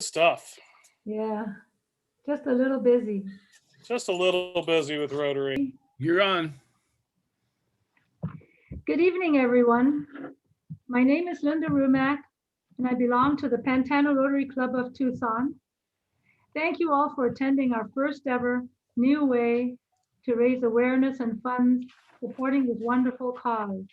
Stuff. Yeah, just a little busy. Just a little busy with Rotary. You're on. Good evening, everyone. My name is Linda Rumack, and I belong to the Pantano Rotary Club of Tucson. Thank you all for attending our first ever new way to raise awareness and funds supporting this wonderful cause.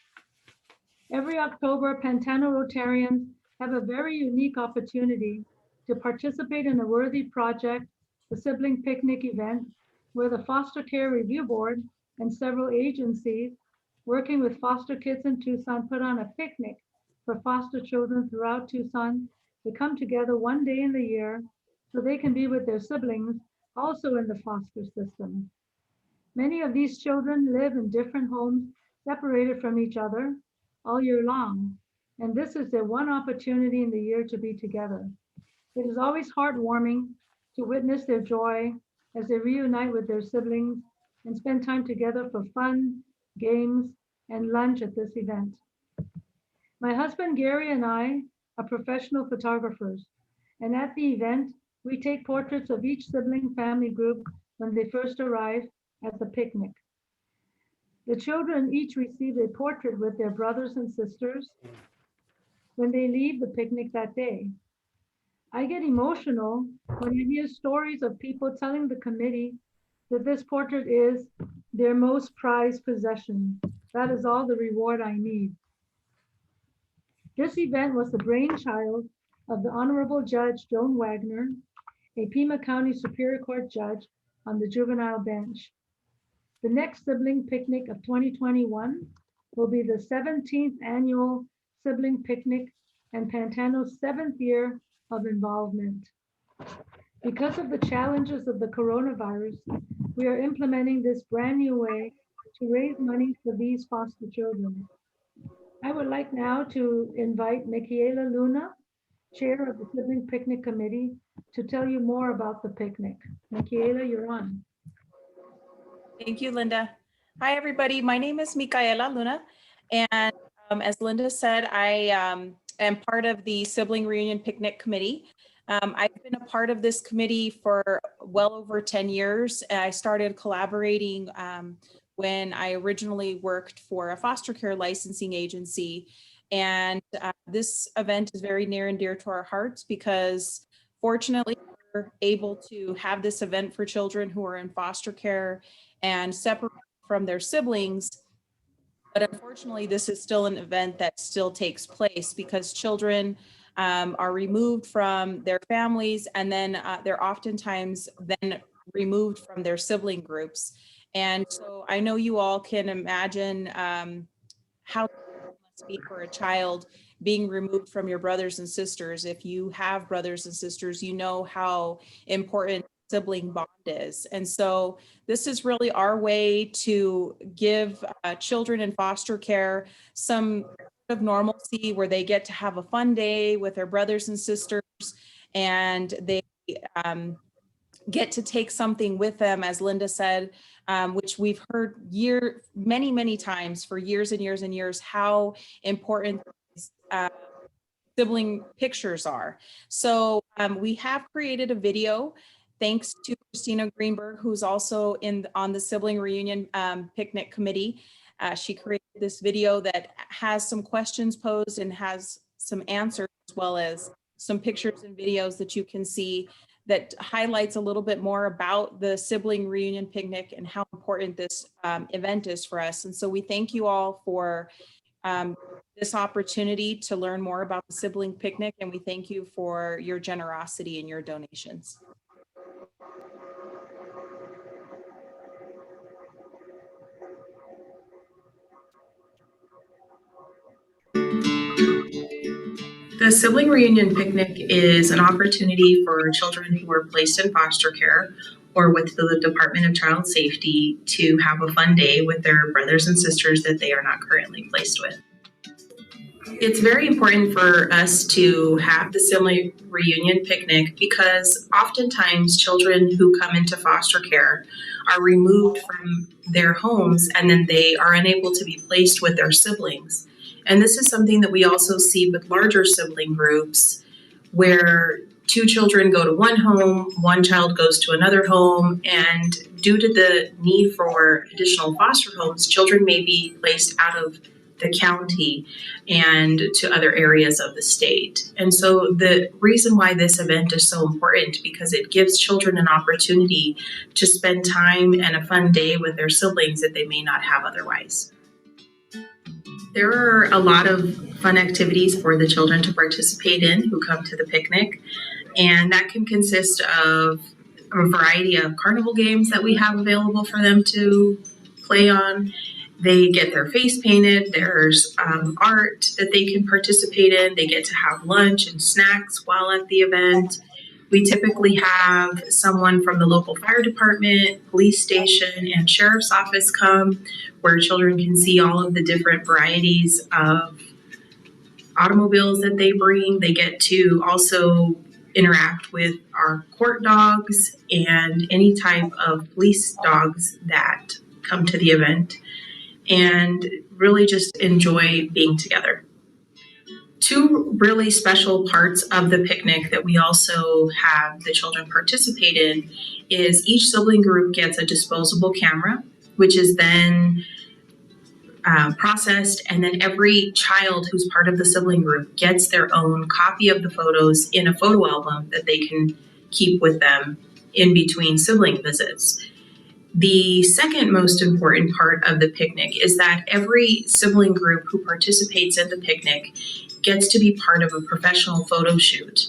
Every October, Pantano Rotarians have a very unique opportunity to participate in a worthy project, the Sibling Picnic event, where the Foster Care Review Board and several agencies working with foster kids in Tucson put on a picnic for foster children throughout Tucson to come together one day in the year so they can be with their siblings also in the foster system. Many of these children live in different homes separated from each other all year long, and this is their one opportunity in the year to be together. It is always heartwarming to witness their joy as they reunite with their siblings and spend time together for fun, games, and lunch at this event. My husband Gary and I are professional photographers, and at the event, we take portraits of each sibling family group when they first arrive at the picnic. The children each receive a portrait with their brothers and sisters when they leave the picnic that day. I get emotional when I hear stories of people telling the committee that this portrait is their most prized possession. That is all the reward I need. This event was the brainchild of the Honorable Judge Joan Wagner, a Pima County Superior Court judge on the juvenile bench. The next Sibling Picnic of 2021 will be the 17th annual Sibling Picnic and Pantano's 7th year of involvement. Because of the challenges of the coronavirus, we are implementing this brand new way to raise money for these foster children. I would like now to invite Michaela Luna, Chair of the Sibling Picnic Committee, to tell you more about the picnic. Michaela, you're on. Thank you, Linda. Hi, everybody. My name is Micaela Luna, and as Linda said, I am part of the Sibling Reunion Picnic Committee. I've been a part of this committee for well over 10 years. I started collaborating when I originally worked for a foster care licensing agency. And this event is very near and dear to our hearts because fortunately, we're able to have this event for children who are in foster care and separate from their siblings. But unfortunately, this is still an event that still takes place because children are removed from their families, and then they're oftentimes then removed from their sibling groups. And so I know you all can imagine how it must be for a child being removed from your brothers and sisters. If you have brothers and sisters, you know how important sibling bond is. And so this is really our way to give children in foster care some of normalcy where they get to have a fun day with their brothers and sisters, and they get to take something with them, as Linda said, which we've heard many times for years and years and years, how important sibling pictures are. So we have created a video thanks to Christina Greenberg, who's also on the Sibling Reunion Picnic Committee. She created this video that has some questions posed and has some answers, as well as some pictures and videos that you can see that highlights a little bit more about the Sibling Reunion Picnic and how important this event is for us. And so we thank you all for this opportunity to learn more about the Sibling Picnic, and we thank you for your generosity and your donations. The Sibling Reunion Picnic is an opportunity for children who are placed in foster care or with the Department of Child Safety to have a fun day with their brothers and sisters that they are not currently placed with. It's very important for us to have the Sibling Reunion Picnic because oftentimes children who come into foster care are removed from their homes and then they are unable to be placed with their siblings. And this is something that we also see with larger sibling groups where two children go to one home, one child goes to another home, and due to the need for additional foster homes, children may be placed out of the county and to other areas of the state. And so the reason why this event is so important, because it gives children an opportunity to spend time and a fun day with their siblings that they may not have otherwise. There are a lot of fun activities for the children to participate in who come to the picnic, and that can consist of a variety of carnival games that we have available for them to play on. They get their face painted, there's art that they can participate in, they get to have lunch and snacks while at the event. We typically have someone from the local fire department, police station, and sheriff's office come, where children can see all of the different varieties of automobiles that they bring. They get to also interact with our court dogs and any type of police dogs that come to the event, and really just enjoy being together. Two really special parts of the picnic that we also have the children participate in is each sibling group gets a disposable camera, which is then processed, and then every child who's part of the sibling group gets their own copy of the photos in a photo album that they can keep with them in between sibling visits. The second most important part of the picnic is that every sibling group who participates in the picnic gets to be part of a professional photo shoot.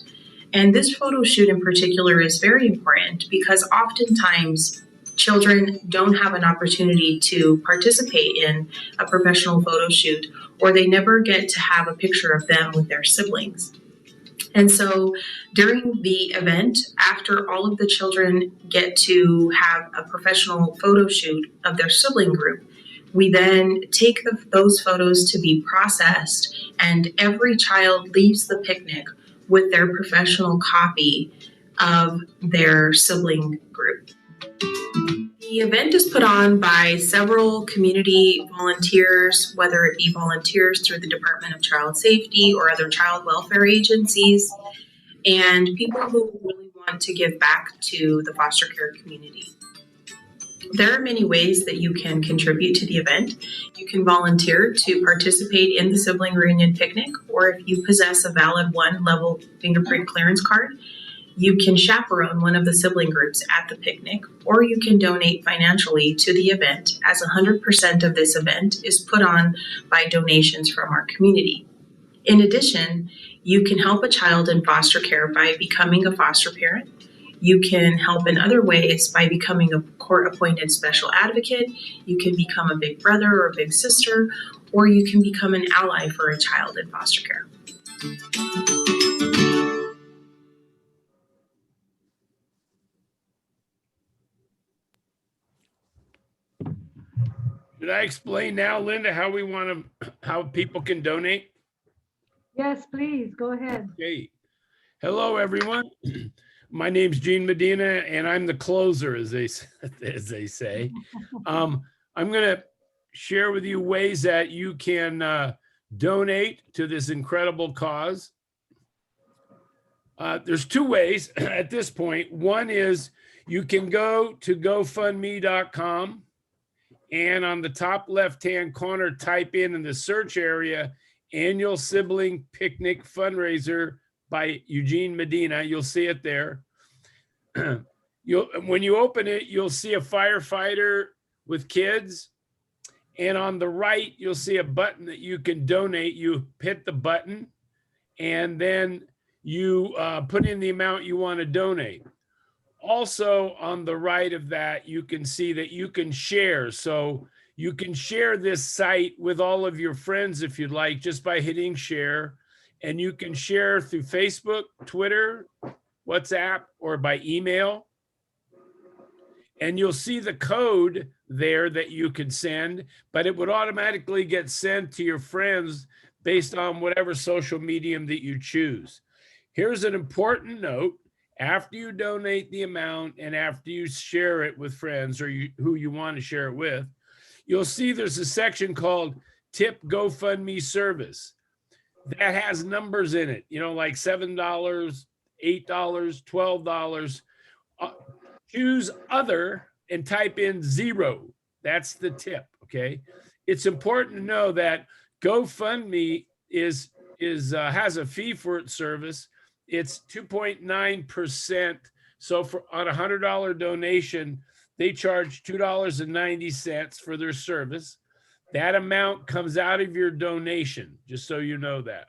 And this photo shoot in particular is very important because oftentimes children don't have an opportunity to participate in a professional photo shoot, or they never get to have a picture of them with their siblings. And so during the event, after all of the children get to have a professional photo shoot of their sibling group, we then take those photos to be processed, and every child leaves the picnic with their professional copy of their sibling group. The event is put on by several community volunteers, whether it be volunteers through the Department of Child Safety or other child welfare agencies, and people who really want to give back to the foster care community. There are many ways that you can contribute to the event. You can volunteer to participate in the Sibling Reunion Picnic, or if you possess a valid 1-level fingerprint clearance card, you can chaperone one of the sibling groups at the picnic, or you can donate financially to the event, as 100% of this event is put on by donations from our community. In addition, you can help a child in foster care by becoming a foster parent. You can help in other ways by becoming a court-appointed special advocate. You can become a big brother or a big sister, or you can become an ally for a child in foster care. Should I explain now, Linda, how people can donate? Yes, please, go ahead. Okay. Hello, everyone. My name's Gene Medina, and I'm the closer, as they say. I'm going to share with you ways that you can donate to this incredible cause. There's two ways at this point. One is you can go to GoFundMe.com, and on the top left-hand corner, type in the search area, Annual Sibling Picnic Fundraiser by Eugene Medina. You'll see it there. When you open it, you'll see a firefighter with kids. And on the right, you'll see a button that you can donate. You hit the button, and then you put in the amount you want to donate. Also, on the right of that, you can see that you can share. So you can share this site with all of your friends if you'd like, just by hitting share. And you can share through Facebook, Twitter, WhatsApp, or by email. And you'll see the code there that you can send, but it would automatically get sent to your friends based on whatever social medium that you choose. Here's an important note. After you donate the amount and after you share it with friends or who you want to share it with, you'll see there's a section called Tip GoFundMe Service that has numbers in it, like $7, $8, $12. Choose other and type in 0. That's the tip, okay? It's important to know that GoFundMe has a fee for its service. It's 2.9%. So on a $100 donation, they charge $2.90 for their service. That amount comes out of your donation, just so you know that.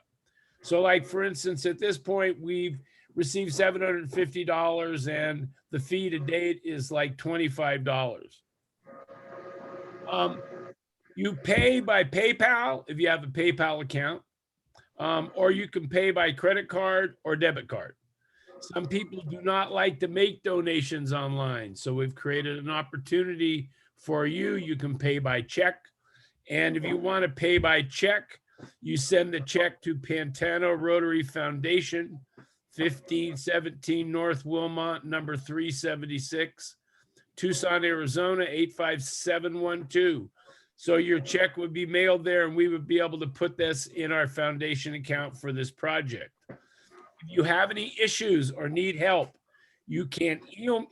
So like, for instance, at this point, we've received $750 and the fee to date is like $25. You pay by PayPal if you have a PayPal account, or you can pay by credit card or debit card. Some people do not like to make donations online, so we've created an opportunity for you. You can pay by check, and if you want to pay by check, you send the check to Pantano Rotary Foundation, 1517 North Wilmont, number 376, Tucson, Arizona, 85712. So your check would be mailed there and we would be able to put this in our foundation account for this project. If you have any issues or need help, you can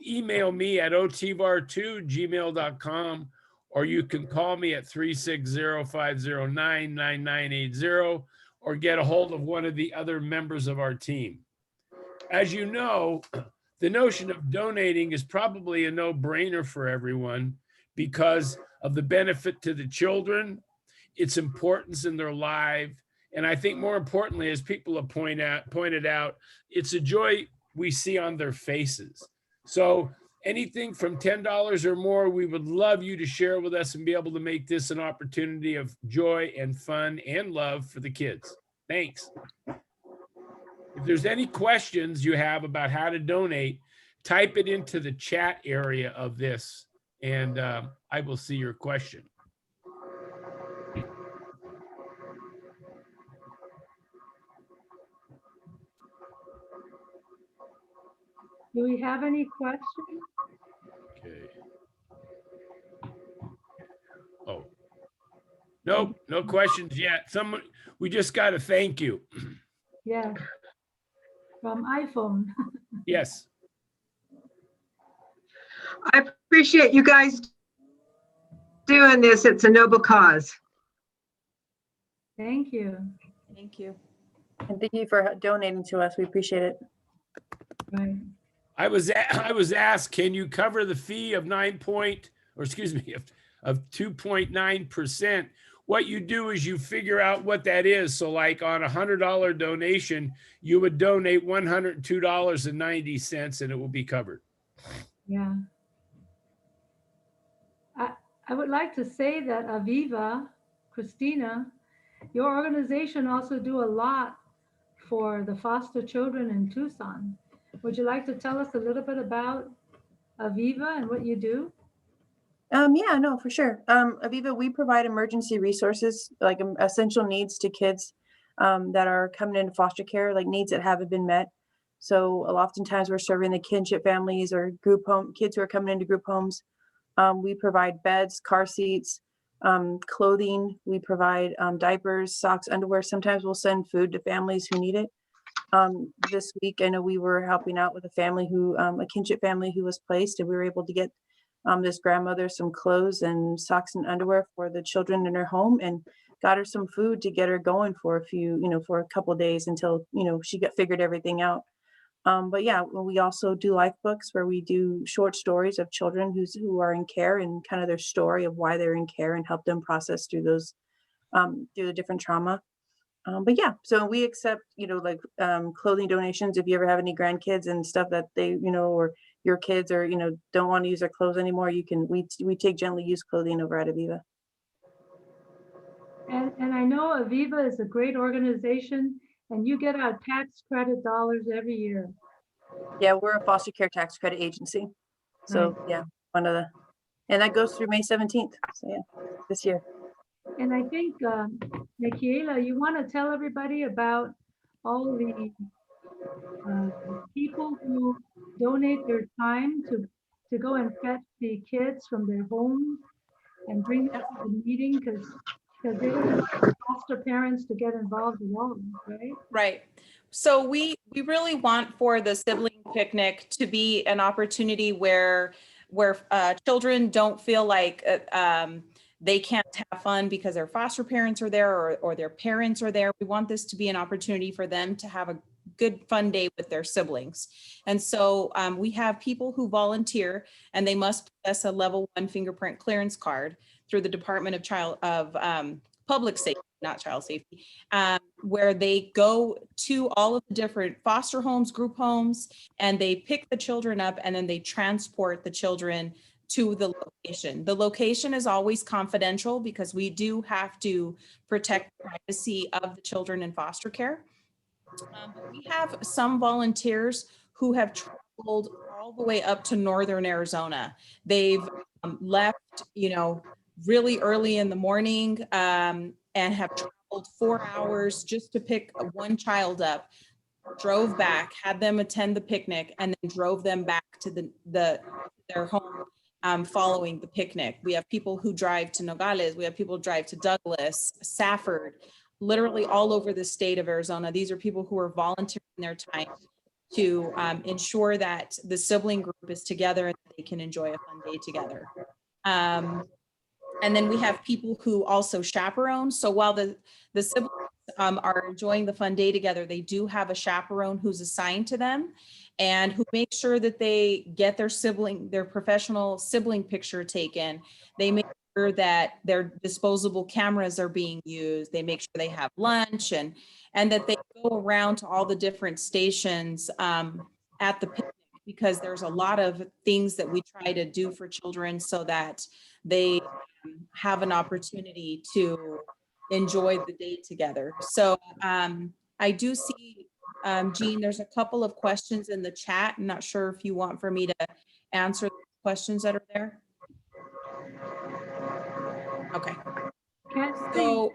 email me at otvar2@gmail.com, or you can call me at 360-509-9980 or get a hold of one of the other members of our team. As you know, the notion of donating is probably a no-brainer for everyone because of the benefit to the children, its importance in their life, and I think more importantly, as people have pointed out, it's a joy we see on their faces. So anything from $10 or more, we would love you to share with us and be able to make this an opportunity of joy and fun and love for the kids. Thanks. If there's any questions you have about how to donate, type it into the chat area of this, and I will see your question. Do we have any questions? Okay. Oh, nope, no questions yet. We just got to thank you. Yes, from iPhone. Yes. I appreciate you guys doing this. It's a noble cause. Thank you. Thank you. And thank you for donating to us. We appreciate it. Right. I was asked, can you cover the fee of 2.9%? What you do is you figure out what that is. So like on a $100 donation, you would donate $102.90 and it will be covered. Yeah. I would like to say that Aviva, Christina, your organization also do a lot for the foster children in Tucson. Would you like to tell us a little bit about Aviva and what you do? Yeah, no, for sure. Aviva, we provide emergency resources, like essential needs to kids that are coming into foster care, like needs that haven't been met. So oftentimes we're serving the kinship families or group home kids who are coming into group homes. We provide beds, car seats, clothing. We provide diapers, socks, underwear. Sometimes we'll send food to families who need it. This week, I know we were helping out with a family a kinship family who was placed, and we were able to get this grandmother some clothes and socks and underwear for the children in her home, and got her some food to get her going for a couple of days until, she figured everything out. But yeah, we also do life books where we do short stories of children who are in care and kind of their story of why they're in care and help them process through those, through the different trauma. But yeah, so we accept, clothing donations. If you ever have any grandkids and stuff that they, or your kids or, don't want to use their clothes anymore, we take gently used clothing over at Aviva. And I know Aviva is a great organization and you get our tax credit dollars every year. Yeah, we're a foster care tax credit agency. So yeah, and that goes through May 17th. So yeah, this year. And I think, Michaela, you want to tell everybody about all the people who donate their time to go and fetch the kids from their homes and bring them to the meeting because they don't want foster parents to get involved at all, right? Right. So we really want for the sibling picnic to be an opportunity where children don't feel like they can't have fun because their foster parents are there or their parents are there. We want this to be an opportunity for them to have a good fun day with their siblings. And so we have people who volunteer, and they must possess a level 1 fingerprint clearance card through the Department of Public Safety, not Child Safety, where they go to all of the different foster homes, group homes, and they pick the children up, and then they transport the children to the location. The location is always confidential because we do have to protect the privacy of the children in foster care. But we have some volunteers who have traveled all the way up to northern Arizona. They've left, really early in the morning and have traveled 4 hours just to pick one child up, drove back, had them attend the picnic, and then drove them back to their home following the picnic. We have people who drive to Nogales. We have people who drive to Douglas, Safford, literally all over the state of Arizona. These are people who are volunteering their time to ensure that the sibling group is together and they can enjoy a fun day together. And then we have people who also chaperone. So while the siblings are enjoying the fun day together, they do have a chaperone who's assigned to them and who makes sure that they get their professional sibling picture taken. They make sure that their disposable cameras are being used. They make sure they have lunch and that they go around to all the different stations at the picnic, because there's a lot of things that we try to do for children so that they have an opportunity to enjoy the day together. So I do see, Jean, there's a couple of questions in the chat. I'm not sure if you want for me to answer the questions that are there. Okay. So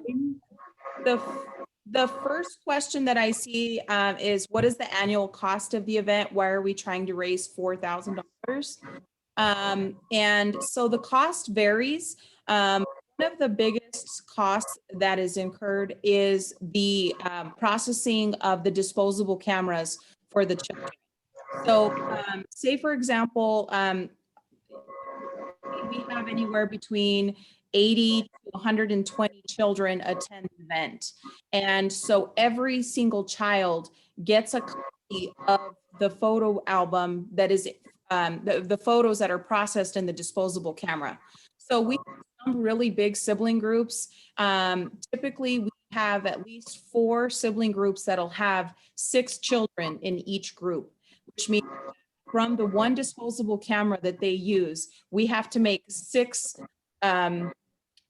the first question that I see is, what is the annual cost of the event? Why are we trying to raise $4,000? And so the cost varies. One of the biggest costs that is incurred is the processing of the disposable cameras for the children. So say, for example, we have anywhere between 80 to 120 children attend the event. And so every single child gets a copy of the photo album that is the photos that are processed in the disposable camera. So we have some really big sibling groups. Typically, we have at least 4 sibling groups that'll have 6 children in each group, which means from the one disposable camera that they use, we have to make 6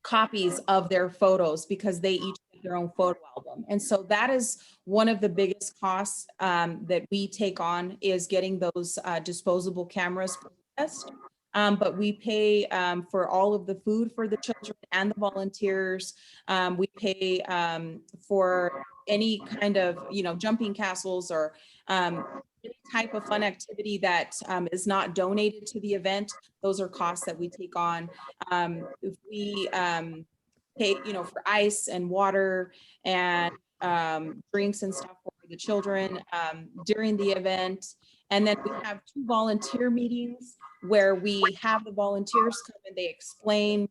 copies of their photos because they each have their own photo album. And so that is one of the biggest costs that we take on, is getting those disposable cameras processed. But we pay for all of the food for the children and the volunteers. We pay for any kind of, jumping castles or any type of fun activity that is not donated to the event. Those are costs that we take on. If we pay, for ice and water and drinks and stuff for the children during the event. And then we have 2 volunteer meetings where we have the volunteers come and they explain,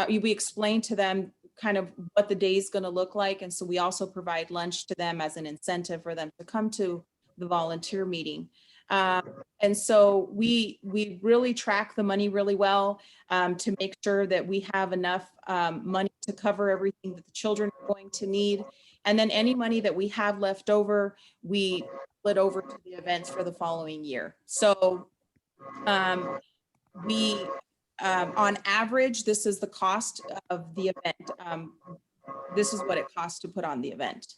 we explain to them kind of what the day is going to look like. And so we also provide lunch to them as an incentive for them to come to the volunteer meeting. And so we really track the money really well to make sure that we have enough money to cover everything that the children are going to need. And then any money that we have left over, we split over to the events for the following year. So on average, this is the cost of the event. This is what it costs to put on the event.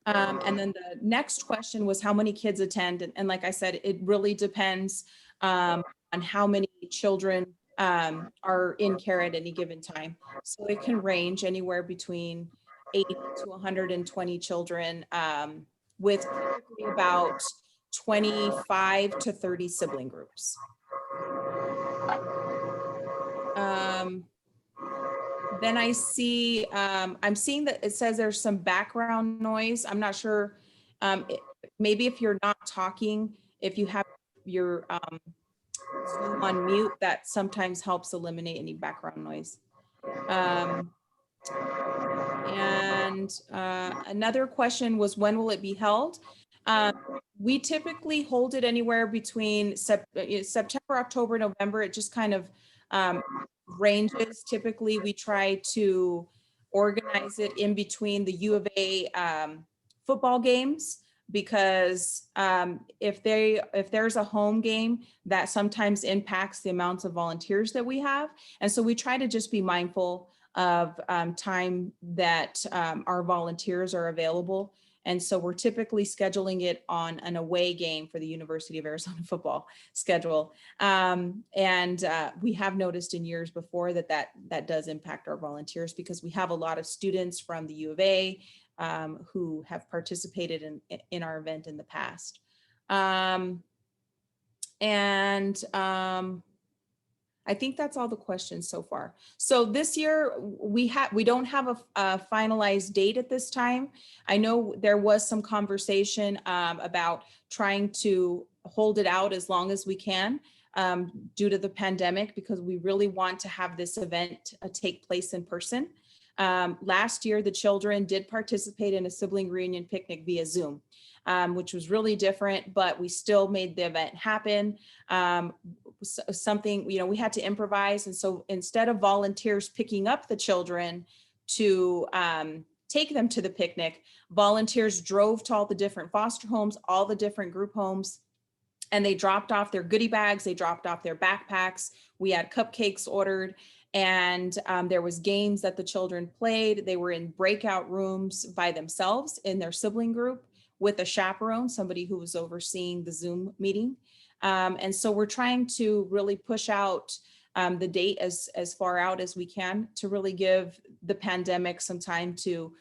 And then the next question was how many kids attend. And like I said, it really depends on how many children are in care at any given time. So it can range anywhere between 80 to 120 children with typically about 25 to 30 sibling groups. Then I see, I'm seeing that it says there's some background noise. I'm not sure. maybe if you're not talking, if you have your Zoom on mute, that sometimes helps eliminate any background noise. Another question was, when will it be held? We typically hold it anywhere between September, October, November. It just kind of ranges. Typically, we try to organize it in between the U of A football games, because if there's a home game, that sometimes impacts the amounts of volunteers that we have. And so we try to just be mindful of time that our volunteers are available. And so we're typically scheduling it on an away game for the University of Arizona football schedule. We have noticed in years before that does impact our volunteers, because we have a lot of students from the U of A who have participated in our event in the past. I think that's all the questions so far. So this year we don't have a finalized date at this time. I know there was some conversation about trying to hold it out as long as we can due to the pandemic, because we really want to have this event take place in person. Last year, the children did participate in a sibling reunion picnic via Zoom, which was really different, but we still made the event happen. Something, we had to improvise. And so instead of volunteers picking up the children to take them to the picnic, volunteers drove to all the different foster homes, all the different group homes, and they dropped off their goodie bags. They dropped off their backpacks. We had cupcakes ordered, and there was games that the children played. They were in breakout rooms by themselves in their sibling group with a chaperone, somebody who was overseeing the Zoom meeting. And so we're trying to really push out the date as far out as we can, to really give the pandemic some time to,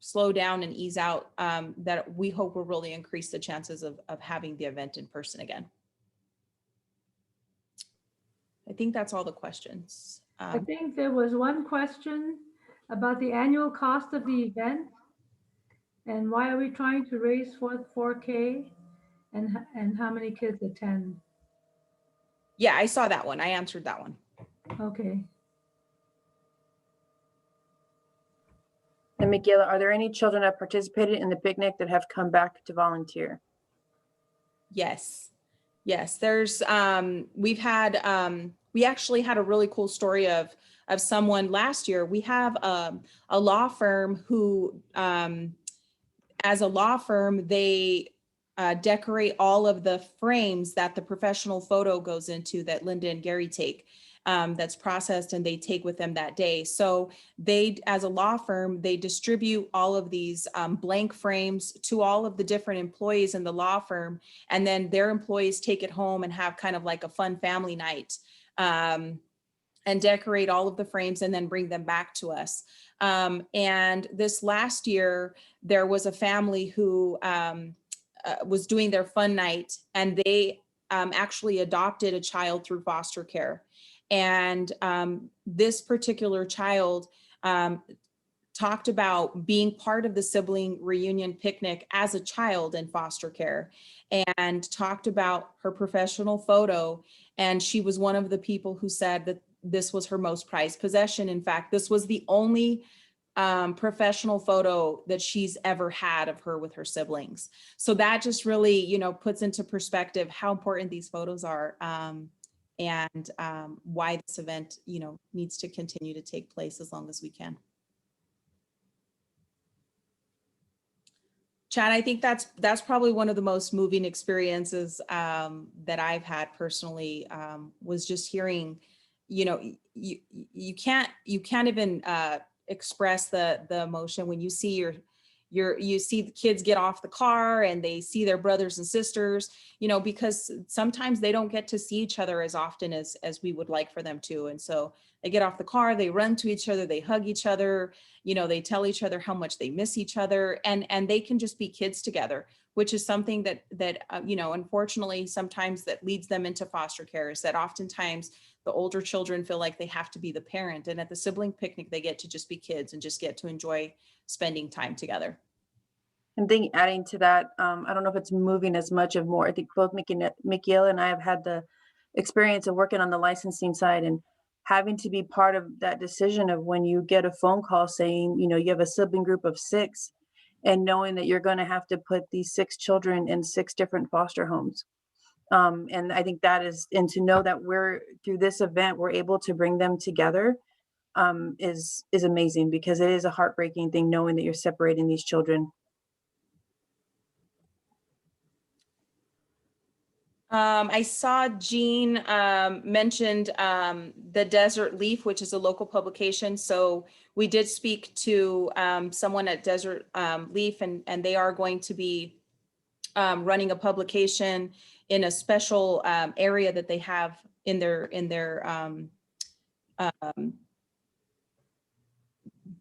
slow down and ease out, that we hope will really increase the chances of having the event in person again. I think that's all the questions. I think there was one question about the annual cost of the event, and why are we trying to raise for 4K, and how many kids attend? Yeah, I saw that one. I answered that one. Okay. And Michaela, are there any children that participated in the picnic that have come back to volunteer? Yes. There's, we actually had a really cool story of someone last year. We have a law firm who, as a law firm, they decorate all of the frames that the professional photo goes into, that Linda and Gary take, that's processed and they take with them that day. So they, as a law firm, they distribute all of these blank frames to all of the different employees in the law firm. And then their employees take it home and have kind of like a fun family night, and decorate all of the frames and then bring them back to us. And this last year, there was a family who was doing their fun night, and they actually adopted a child through foster care. And this particular child talked about being part of the sibling reunion picnic as a child in foster care, and talked about her professional photo. And she was one of the people who said that this was her most prized possession. In fact, this was the only professional photo that she's ever had of her with her siblings. So that just really, puts into perspective how important these photos are, and why this event, needs to continue to take place as long as we can. Chad, I think that's probably one of the most moving experiences that I've had personally, was just hearing, you can't even express the emotion when you see you see the kids get off the car and they see their brothers and sisters, because sometimes they don't get to see each other as often as we would like for them to. And so they get off the car, they run to each other, they hug each other, they tell each other how much they miss each other, and they can just be kids together, which is something that unfortunately sometimes that leads them into foster care, is that oftentimes the older children feel like they have to be the parent, and at the sibling picnic, they get to just be kids and just get to enjoy spending time together. And think adding to that, I don't know if it's moving as much of more. I think both Michaela and I have had the experience of working on the licensing side and having to be part of that decision of when you get a phone call saying, you know, you have a sibling group of 6 and knowing that you're going to have to put these 6 children in 6 different foster homes. And I think that is, and to know that we're through this event, we're able to bring them together is amazing, because it is a heartbreaking thing knowing that you're separating these children. I saw Jean mentioned the Desert Leaf, which is a local publication. So we did speak to someone at Desert Leaf, and they are going to be running a publication in a special area that they have in their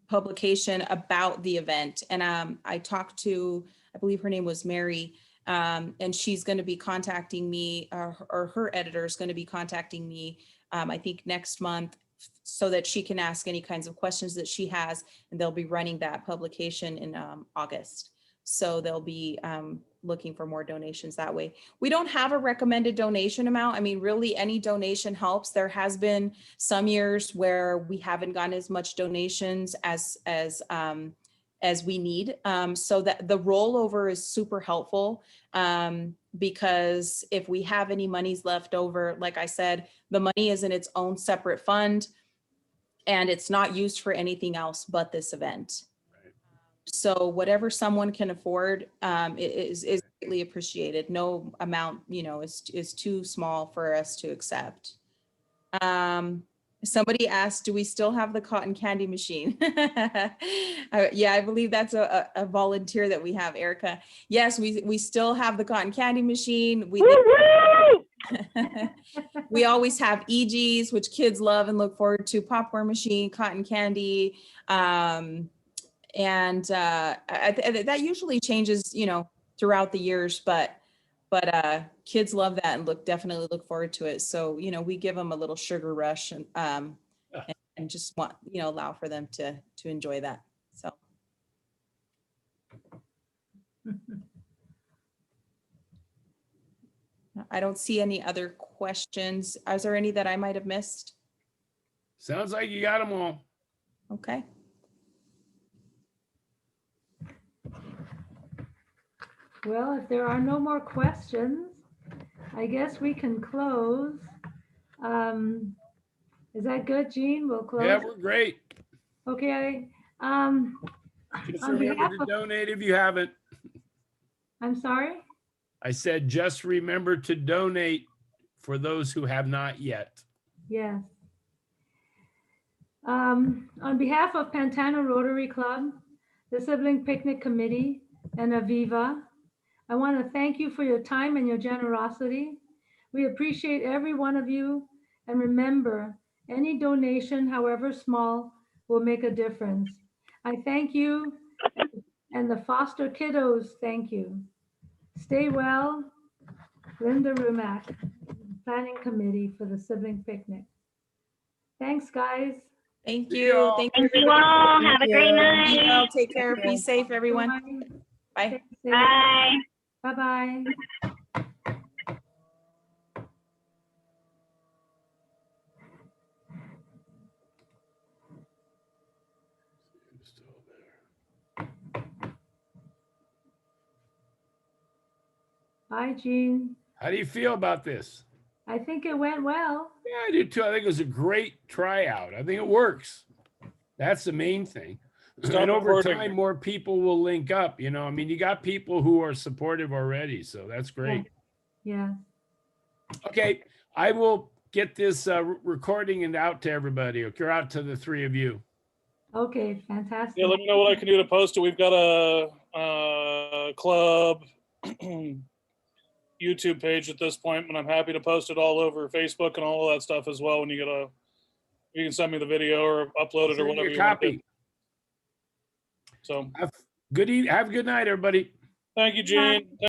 publication about the event. And I talked to, I believe her name was Mary, and she's going to be contacting me, or her editor is going to be contacting me, I think next month, so that she can ask any kinds of questions that she has, and they'll be running that publication in August. So they'll be looking for more donations that way. We don't have a recommended donation amount. I mean, really any donation helps. There has been some years where we haven't gotten as much donations as we need. So that the rollover is super helpful, because if we have any monies left over, like I said, the money is in its own separate fund and it's not used for anything else but this event. So whatever someone can afford is greatly appreciated. No amount, you know, is too small for us to accept. Somebody asked, do we still have the cotton candy machine? Yeah, I believe that's a volunteer that we have, Erica. Yes, we still have the cotton candy machine. We always have EGs, which kids love and look forward to, popcorn machine, cotton candy. And that usually changes, you know, throughout the years, but kids love that and definitely look forward to it. So, you know, we give them a little sugar rush and just want, you know, allow for them to enjoy that. So. I don't see any other questions. Is there any that I might have missed? Sounds like you got them all. Okay. Well, if there are no more questions, I guess we can close. Is that good, Jean? We'll close. Yeah, we're great. Okay. Just On behalf remember to of- donate if you haven't. I'm sorry? I said, just remember to donate for those who have not yet. Yes. On behalf of Pantano Rotary Club, the Sibling Picnic Committee, and Aviva, I want to thank you for your time and your generosity. We appreciate every one of you, and remember, any donation, however small, will make a difference. I thank you, and the foster kiddos, thank you. Stay well. Linda Rumack, Planning Committee for the Sibling Picnic. Thanks, guys. Thank See you. y'all. Thank you. Thank you all. Thank Have a you. great Be night. well, take care. Thank Be you. safe, everyone. Bye. Bye. Bye-bye. Bye, Jean. How do you feel about this? I think it went well. Yeah, I do too. I think it was a great tryout. I think it works. That's the main thing. Stop And over recording. time, more people will link up. You know, I mean, you got people who are supportive already, so that's great. Yeah. Okay, I will get this recording and out to everybody, or out to the 3 of you. Okay, fantastic. Yeah, let me know what I can do to post it. We've got a club YouTube page at this point, and I'm happy to post it all over Facebook and all of that stuff as well. When you can send me the video or upload it or Send whatever you you a want to do. copy. So Have a good night, everybody. thank you, Gene.